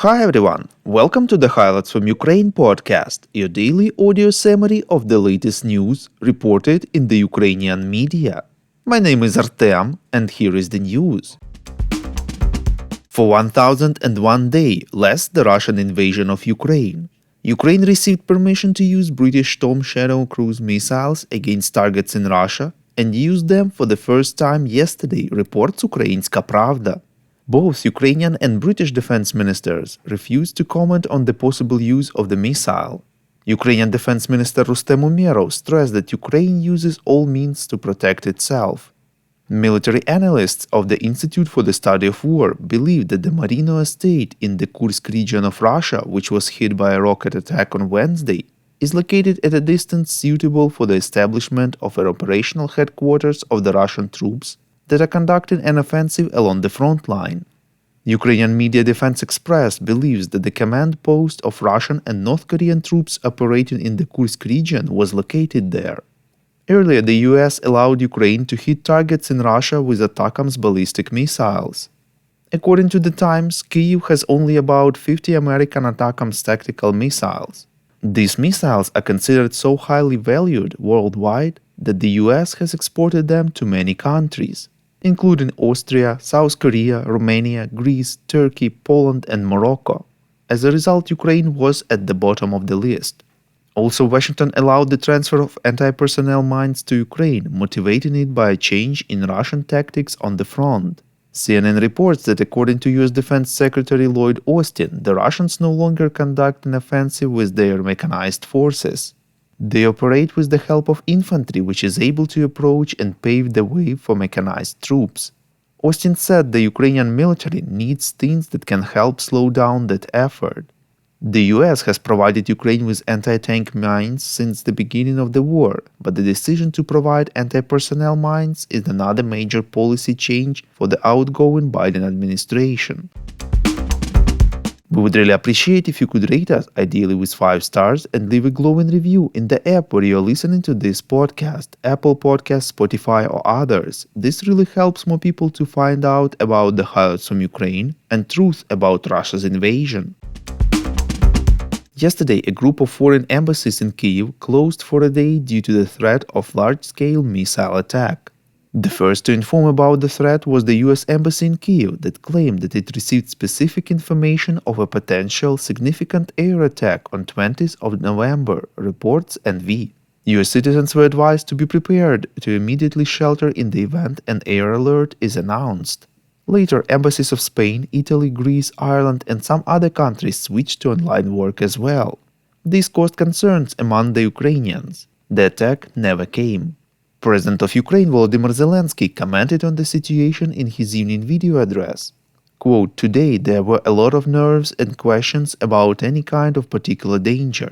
Hi everyone, welcome to the Highlights from Ukraine podcast, your daily audio summary of the latest news reported in the Ukrainian media. My name is Artem, and here is the news. For 1001 day less the Russian invasion of Ukraine, Ukraine received permission to use British Storm Shadow cruise missiles against targets in Russia and used them for the first time yesterday, reports Ukrainska Pravda. Both Ukrainian and British defense ministers refused to comment on the possible use of the missile. Ukrainian Defense Minister Rustem Umerov stressed that Ukraine uses all means to protect itself. Military analysts of the Institute for the Study of War believe that the Marino estate in the Kursk region of Russia, which was hit by a rocket attack on Wednesday, is located at a distance suitable for the establishment of an operational headquarters of the Russian troops that are conducting an offensive along the front line. Ukrainian media Defense Express believes that the command post of Russian and North Korean troops operating in the Kursk region was located there. Earlier, the US allowed Ukraine to hit targets in Russia with ATACMS ballistic missiles. According to the Times, Kyiv has only about 50 American ATACMS tactical missiles. These missiles are considered so highly valued worldwide that the US has exported them to many countries, including Austria, South Korea, Romania, Greece, Turkey, Poland, and Morocco. As a result, Ukraine was at the bottom of the list. Also, Washington allowed the transfer of anti-personnel mines to Ukraine, motivating it by a change in Russian tactics on the front. CNN reports that according to US Defense Secretary Lloyd Austin, the Russians no longer conduct an offensive with their mechanized forces. They operate with the help of infantry, which is able to approach and pave the way for mechanized troops. Austin said the Ukrainian military needs things that can help slow down that effort. The US has provided Ukraine with anti-tank mines since the beginning of the war, but the decision to provide anti-personnel mines is another major policy change for the outgoing Biden administration. We would really appreciate if you could rate us, ideally with 5 stars, and leave a glowing review in the app where you're listening to this podcast, Apple Podcasts, Spotify, or others. This really helps more people to find out about the highlights from Ukraine and truth about Russia's invasion. Yesterday, a group of foreign embassies in Kyiv closed for a day due to the threat of large-scale missile attack. The first to inform about the threat was the US Embassy in Kyiv that claimed that it received specific information of a potential significant air attack on 20th of November, reports NV. US citizens were advised to be prepared to immediately shelter in the event an air alert is announced. Later, embassies of Spain, Italy, Greece, Ireland, and some other countries switched to online work as well. This caused concerns among the Ukrainians. The attack never came. President of Ukraine Volodymyr Zelensky commented on the situation in his evening video address. Quote, "Today there were a lot of nerves and questions about any kind of particular danger.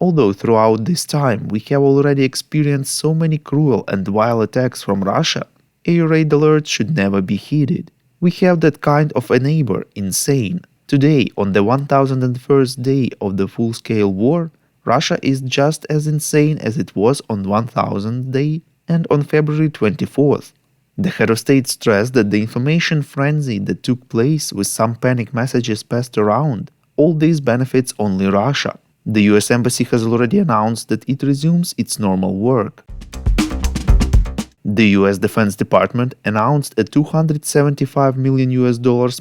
Although throughout this time we have already experienced so many cruel and vile attacks from Russia, air raid alerts should never be heeded. We have that kind of a neighbor, insane. Today, on the 1001st day of the full-scale war, Russia is just as insane as it was on 1000th day and on February 24th. The head of state stressed that the information frenzy that took place with some panic messages passed around, all this benefits only Russia. The US Embassy has already announced that it resumes its normal work." The US Defense Department announced a $275 million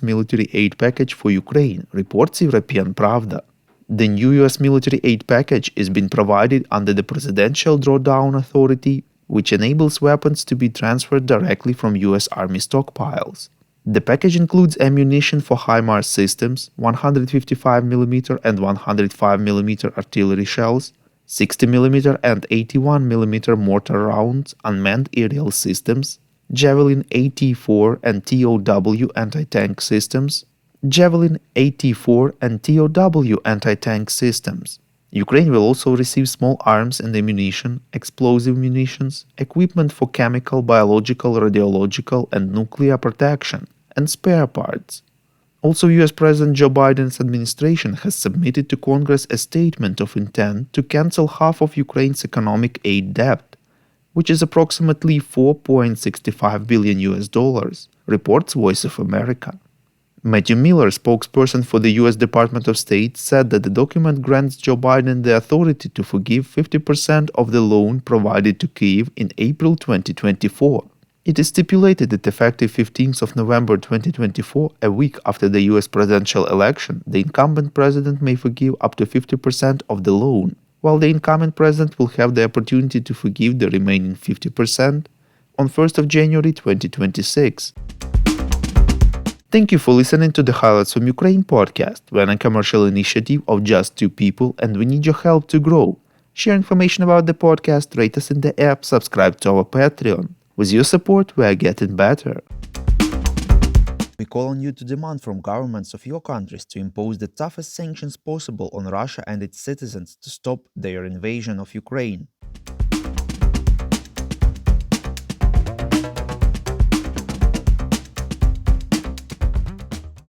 military aid package for Ukraine, reports European Pravda. The new US military aid package is being provided under the Presidential Drawdown Authority, which enables weapons to be transferred directly from US Army stockpiles. The package includes ammunition for HIMARS systems, 155mm and 105mm artillery shells, 60mm and 81mm mortar rounds, unmanned aerial systems, Javelin AT-4 and TOW anti-tank systems, Javelin AT-4 and TOW anti-tank systems. Ukraine will also receive small arms and ammunition, explosive munitions, equipment for chemical, biological, radiological, and nuclear protection, and spare parts. Also, US President Joe Biden's administration has submitted to Congress a statement of intent to cancel half of Ukraine's economic aid debt, which is approximately $4.65 billion, reports Voice of America. Matthew Miller, spokesperson for the U.S. Department of State, said that the document grants Joe Biden the authority to forgive 50% of the loan provided to Kyiv in April 2024. It is stipulated that effective 15th of November 2024, a week after the U.S. presidential election, the incumbent president may forgive up to 50% of the loan, while the incoming president will have the opportunity to forgive the remaining 50% on 1st of January 2026. Thank you for listening to the Highlights from Ukraine podcast. We're a commercial initiative of just two people and we need your help to grow. Share information about the podcast, rate us in the app, subscribe to our Patreon. With your support, we are getting better. We call on you to demand from governments of your countries to impose the toughest sanctions possible on Russia and its citizens to stop their invasion of Ukraine.